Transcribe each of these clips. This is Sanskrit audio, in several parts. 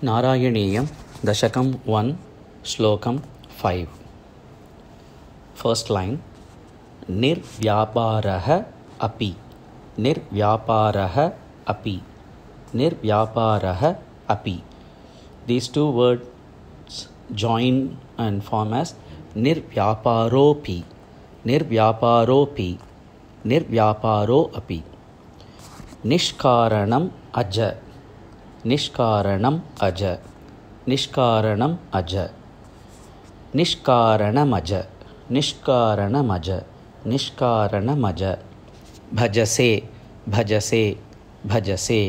नारायणीयं दशकं 1 श्लोकं 5. First line. निर्व्यापारः अपि निर्व्यापारः अपि निर्व्यापारः अपि. These two words join and form as निर्व्यापारोऽपि निर्व्यापारोऽपि निर्व्यापारो अपि. निष्कारणम् अज निष्कारणम् अज निष्कारणम् अज निष्कारणमज निष्कारणमज निष्कारणमज. भजसे भजसे भजसे.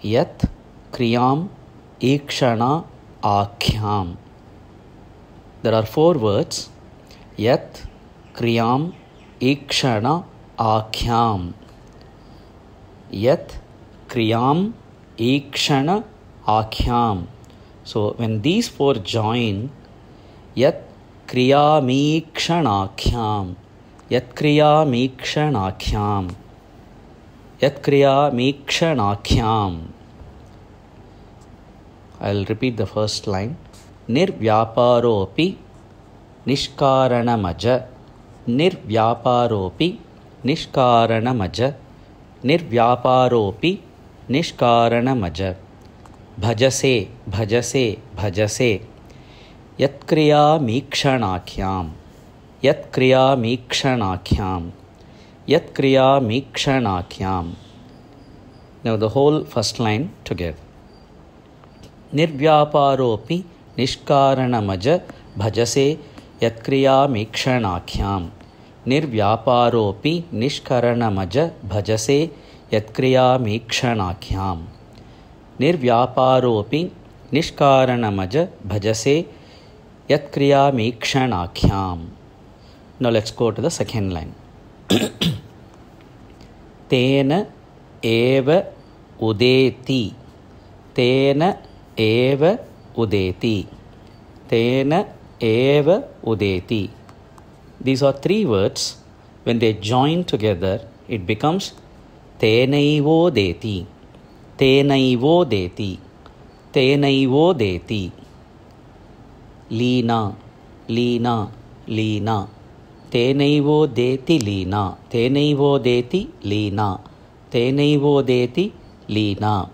यत् क्रियाम् ईक्षणा आख्याम्. There are 4 words. यत् क्रियाम् ईक्षणा आख्याम्. यत् kriyam ikshana akhyam. So when these 4 join, yat kriyamikshanaakhyam yat kriyamikshanaakhyam yat kriyamikshanaakhyam. I'll repeat the first line. Nirvyaparopi nishkaranamaja nirvyaparopi nishkaranamaja निर्व्यापारोऽपि निष्कारणमज. भजसे भजसे भजसे. यत्क्रियामीक्षणाख्याम् यत्क्रियामीक्षणाख्याम् यत्क्रियामीक्षणाख्याम्. Now the whole first line together. निर्व्यापारोऽपि निष्कारणमज भजसे यत्क्रियामीक्षणाख्याम्. निर्व्यापारोऽपि निष्करणमज भजसे यत्क्रियामीक्षणाख्याम्. निर्व्यापारोऽपि निष्कारणमज भजसे यत्क्रियामीक्षणाख्याम्. Now let's go to the second line. तेन एव उदेति तेन एव उदेति तेन एव उदेति. These are 3 words. When they join together, it becomes tenaivodeti tenaivodeti tenaivodeti. Leena leena leena tenaivodeti leena tenaivodeti leena tenaivodeti leena.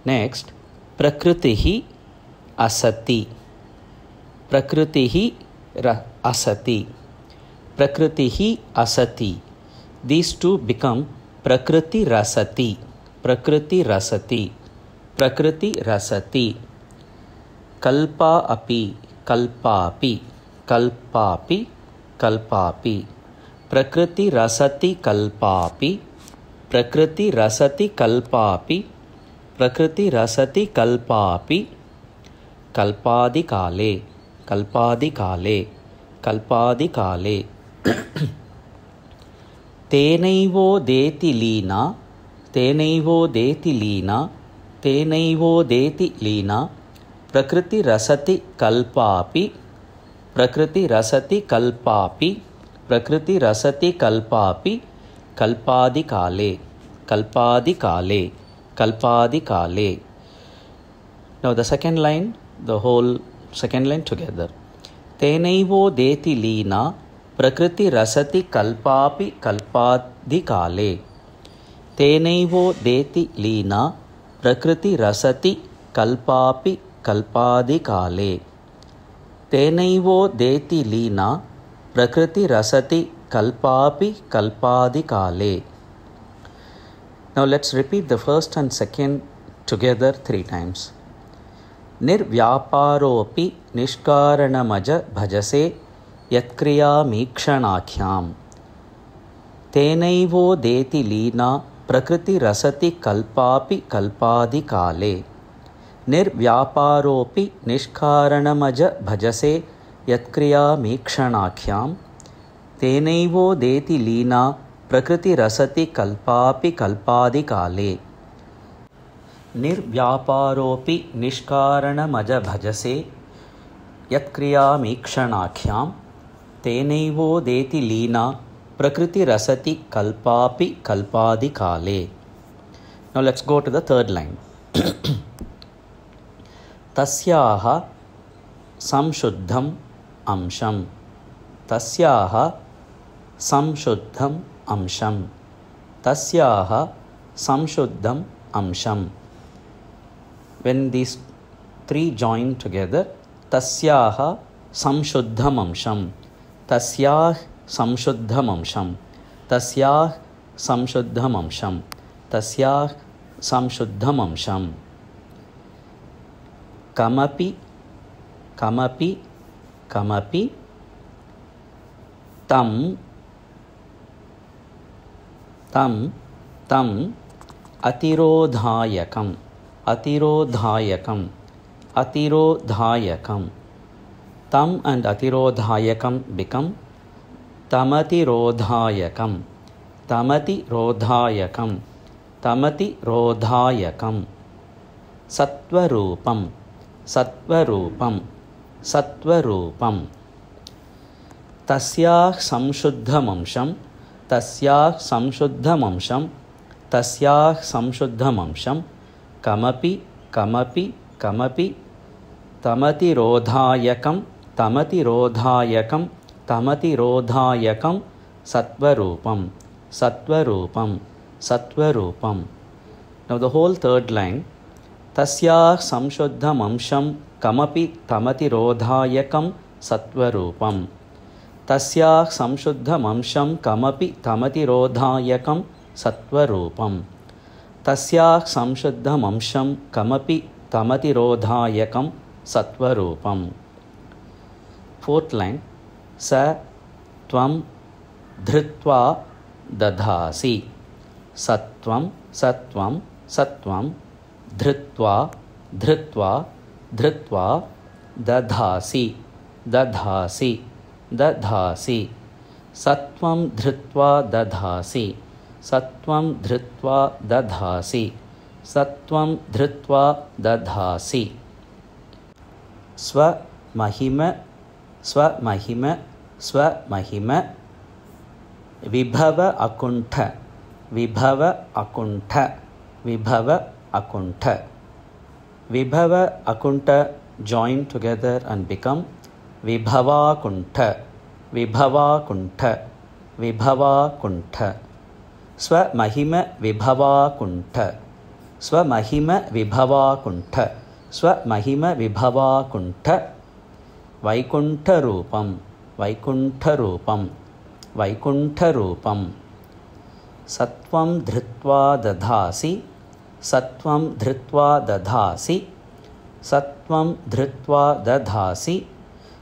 Next, prakritihi asati prakritihi asati prakritihi asati. These two become prakriti rasati prakriti rasati prakriti rasati. Kalpa api kalpapi kalpapi kalpapi. Prakriti rasati kalpapi prakriti rasati kalpapi prakriti rasati kalpapi. Kalpadi kale kalpadi kale kalpadi kale. Tenaivodeti leena tenaivodeti leena tenaivodeti leena. Prakriti rasati kalpapi prakriti rasati kalpapi prakriti rasati kalpapi kalpadi kale kalpadi kale kalpadi kale. Now the second line, the whole second line together. Tenaivodeti leena prakriti rasati kalpapi kalpadi kale. Tenaivodeti leena prakriti rasati kalpapi kalpadi kale. Tenaivodeti leena prakriti rasati kalpapi kalpadi kale. Now let's repeat the first and second together 3 times. निर्व्यापारोऽपि निष्कारणमज भजसे यत्क्रियामीक्षणाख्याम्. तेनैवोदेति लीना प्रकृतिरसति कल्पापि कल्पादि काले. निर्व्यापारोऽपि निष्कारणमज भजसे यत्क्रियामीक्षणाख्याम्. तेनैवोदेति लीना प्रकृतिरसति कल्पापि कल्पादि काले. निर्व्यापारोऽपि निष्कारणमज भजसे यत्क्रियामीक्षणाख्याम्. तेनैवोदेति लीना प्रकृतिरसति कल्पापि कल्पादि काले. Now let's go to the third line. तस्याः संशुद्धम् अंशं तस्याः संशुद्धम् अंशं तस्याः संशुद्धम् अंशं. When these three join together, तस्याः संशुद्धम् अंशं तस्याः संशुद्धम् अंशं तस्याः संशुद्धम् अंशं तस्याः संशुद्धम् अंशं. कमपि कमपि कमपि तं तं तं अतिरोधायकम् अतिरोधायकम् अतिरोधायकम्. तं and atirodhayakam become tamatirodhayakam tamatirodhayakam tamatirodhayakam. Satvarupam satvarupam satvarupam. Tasyah samshuddhamamsham tasyah samshuddhamamsham tasyah samshuddhamamsham. Kamapi kamapi kamapi tamatirodhayakam tamatirodhayakam tamatirodhayakam satvarupam satvarupam satvarupam. Now the whole third line, tasyah samshuddham amsham kamapi tamatirodhayakam satvarupam. Tasyah samshuddham amsham kamapi tamatirodhayakam satvarupam. Tasyah samshuddham amsham kamapi tamatirodhayakam satvarupam. Fourth line, sa tvam dhritva dadhasi satvam satvam satvam dhritva dhritva dhritva dadhasi dadhasi dadhasi. Satvam dhritva dadhasi satvam dhritva dadhasi satvam dhritva dadhasi. Swamahima swamahima swamahima vibhava akuntha vibhava akuntha vibhava akuntha. Vibhava akuntha join together and become vibhava kuntha vibhava kuntha vibhava kuntha. Swamahima vibhava kuntha swamahima vibhava kuntha swamahima vibhava kuntha. Vaikuntha rupam vaikuntha rupam vaikuntha rupam. Satvam dhritva dadhasi satvam dhritva dadhasi satvam dhritva dadhasi.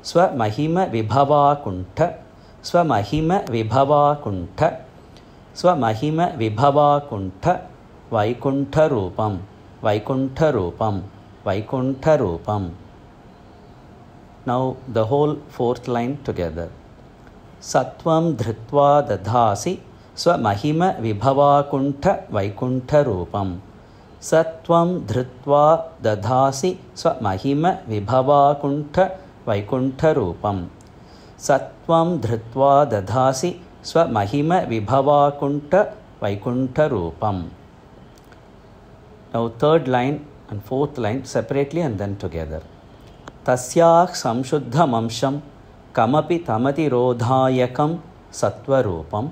Swamahima vibhava kuntha swamahima vibhava kuntha swamahima vibhava kuntha. Vaikuntha rupam vaikuntha rupam vaikuntha rupam. Now the whole fourth line together. Satvam dhritva dadhasi swamahima vibhava kuntha vaikuntha rupam. Satvam dhritva dadhasi swamahima vibhava kuntha vaikuntha rupam. Satvam dhritva dadhasi swamahima vibhava kuntha vaikuntha rupam. Now third line and fourth line separately and then together. Tasyah samshuddham amsham kamapi tamatirodhayakam satvarupam.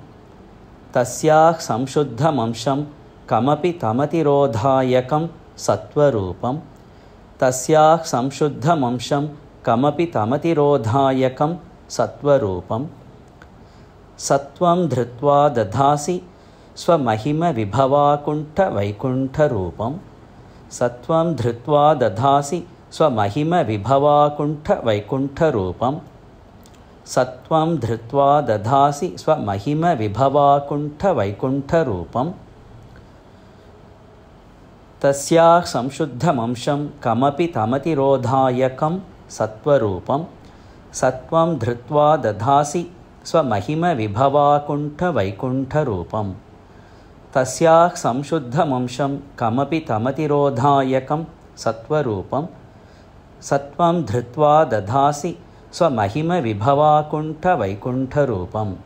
Tasyah samshuddham amsham kamapi tamatirodhayakam satvarupam. Tasyah samshuddham amsham kamapi tamatirodhayakam satvarupam. Satvam dhritva dadhasi swamahima vibhava kuntha vaikuntha rupam. Satvam dhritva dadhasi swamahima vibhava kuntha vaikuntha rupam. Satvam dhritva dadhasi swamahima vibhava kuntha vaikuntha rupam. Tasyah samshuddham amsham kamapi tamatirodhayakam satvarupam. Satvam dhritva dadhasi swamahima vibhava kuntha vaikuntha rupam. Tasyah samshuddham amsham kamapi tamatirodhayakam satvarupam. Satvam dhritva dadhasi swamahima vibhava kuntha vaikuntha rupam.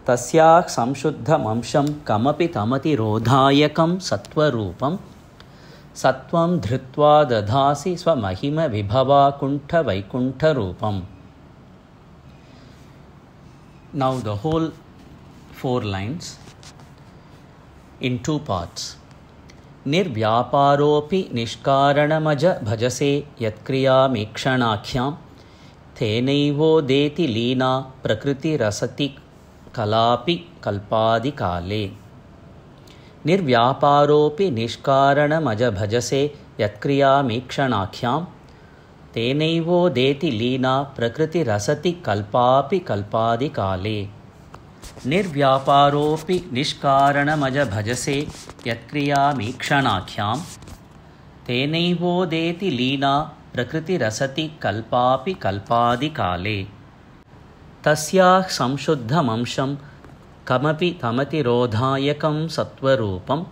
Tasyah samshuddham amsham kamapi tamatirodhayakam satvarupam. सत्वं धृत्वा दधासि स्वमहिमविभवाकुण्ठवैकुण्ठरूपम्. Now the whole 4 lines in 2 parts. निर्व्यापारोऽपि निष्कारणमज भजसे यत्क्रियामीक्षणाख्यां तेनैवोदेति लीना प्रकृतिरसति कलापि कल्पादिकाले. निर्व्यापारोऽपि निष्कारणमज भजसे यत्क्रियामीक्षणाख्यां तेनैवोदेति लीना प्रकृतिरसति कल्पापि कल्पादिकाले. निर्व्यापारोऽपि निष्कारणमज भजसे यत्क्रियामीक्षणाख्यां तेनैवोदेति लीना प्रकृतिरसति कल्पापि कल्पादिकाले. तस्याः संशुद्धमंशं कमपि तमतिरोधायकं सत्वरूपं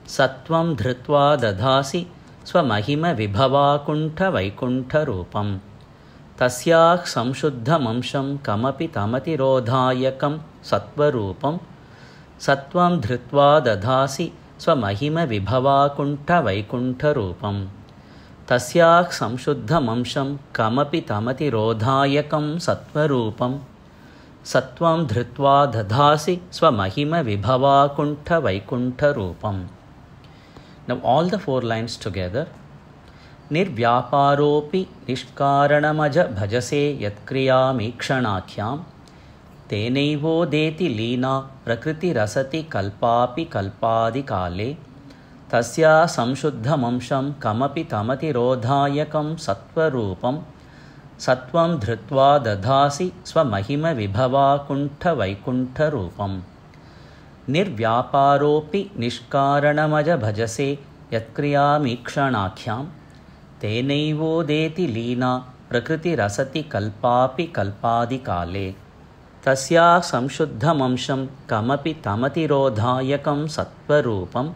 सत्वं धृत्वा दधासि स्वमहिमविभवाकुण्ठवैकुण्ठरूपम्. तस्याः संशुद्धमंशं कमपि तमतिरोधायकं सत्वरूपं सत्वं धृत्वा दधासि स्वमहिमविभवाकुण्ठवैकुण्ठरूपम्. तस्याः संशुद्धमंशं कमपि तमतिरोधायकं सत्वरूपं सत्वं धृत्वा दधासि स्वमहिमविभवाकुण्ठवैकुण्ठरूपम्. Now all the 4 lines together. निर्व्यापारोऽपि निष्कारणमज भजसे यत्क्रियामीक्षणाख्यां तेनैवोदेति लीना प्रकृतिरसति कल्पापि कल्पादिकाले. तस्या संशुद्धमंशं कमपि तमतिरोधायकं सत्वरूपं सत्वं धृत्वा दधासि स्वमहिमविभवाकुण्ठवैकुण्ठरूपम्. निर्व्यापारोऽपि निष्कारणमज भजसे यत्क्रियामीक्षणाख्यां तेनैवोदेति लीना प्रकृतिरसति कल्पापि कल्पादिकाले. तस्या संशुद्धमंशं कमपि तमतिरोधायकं सत्वरूपं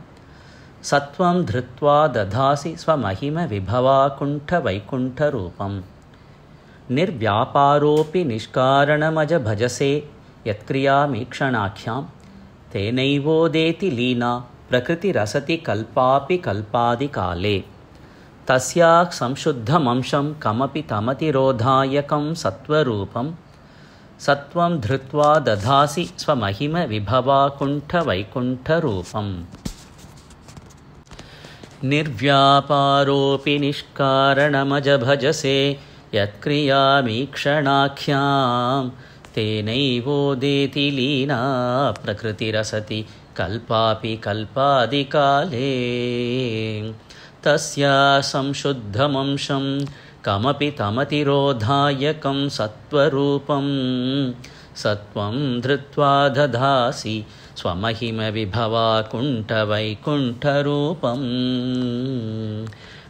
सत्वं धृत्वा दधासि स्वमहिमविभवाकुण्ठवैकुण्ठरूपम्. निर्व्यापारोऽपि निष्कारणमज भजसे यत्क्रियामीक्षणाख्यां तेनैवोदेति लीना प्रकृतिरसति कल्पापि कल्पादिकाले. तस्याः संशुद्धमंशं कमपि तमतिरोधायकं सत्वरूपं सत्वं धृत्वा दधासि स्वमहिमविभवाकुण्ठवैकुण्ठरूपम्. निर्व्यापारोऽपि निष्कारणमज भजसे यत्क्रियामीक्षणाख्यां तेनैवोदेति लीना प्रकृतिरसति कल्पापि कल्पादिकाले. तस्या संशुद्धमंशं कमपि तमतिरोधायकं सत्वरूपं सत्वं धृत्वा दधासि स्वमहिमविभवाकुण्ठवैकुण्ठरूपम्.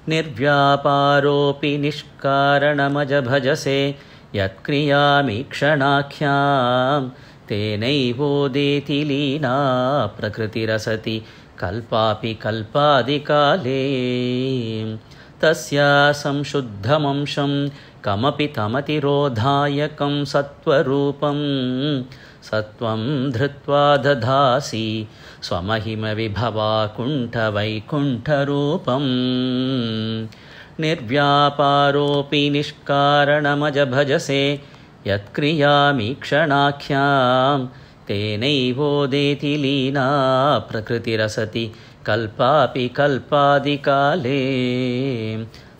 निर्व्यापारोऽपि निष्कारणमज भजसे यत्क्रियामीक्षणाख्यां तेनैवोदेति लीना प्रकृतिरसति कल्पापि कल्पादिकाले. तस्या संशुद्धमंशं कमपि तमतिरोधायकं सत्वरूपं सत्वं धृत्वा दधासि स्वमहिमविभवाकुण्ठवैकुण्ठरूपम्. निर्व्यापारोऽपि निष्कारणमज भजसे यत्क्रियामीक्षणाख्यां तेनैवोदेति लीना प्रकृतिरसति कल्पापि कल्पादिकाले.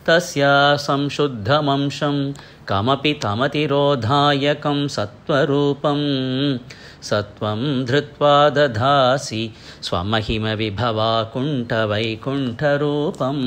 तस्या संशुद्धमंशं कमपि तमतिरोधायकं सत्वरूपं सत्वं धृत्वा दधासि स्वमहिमविभवाकुण्ठवैकुण्ठरूपम्.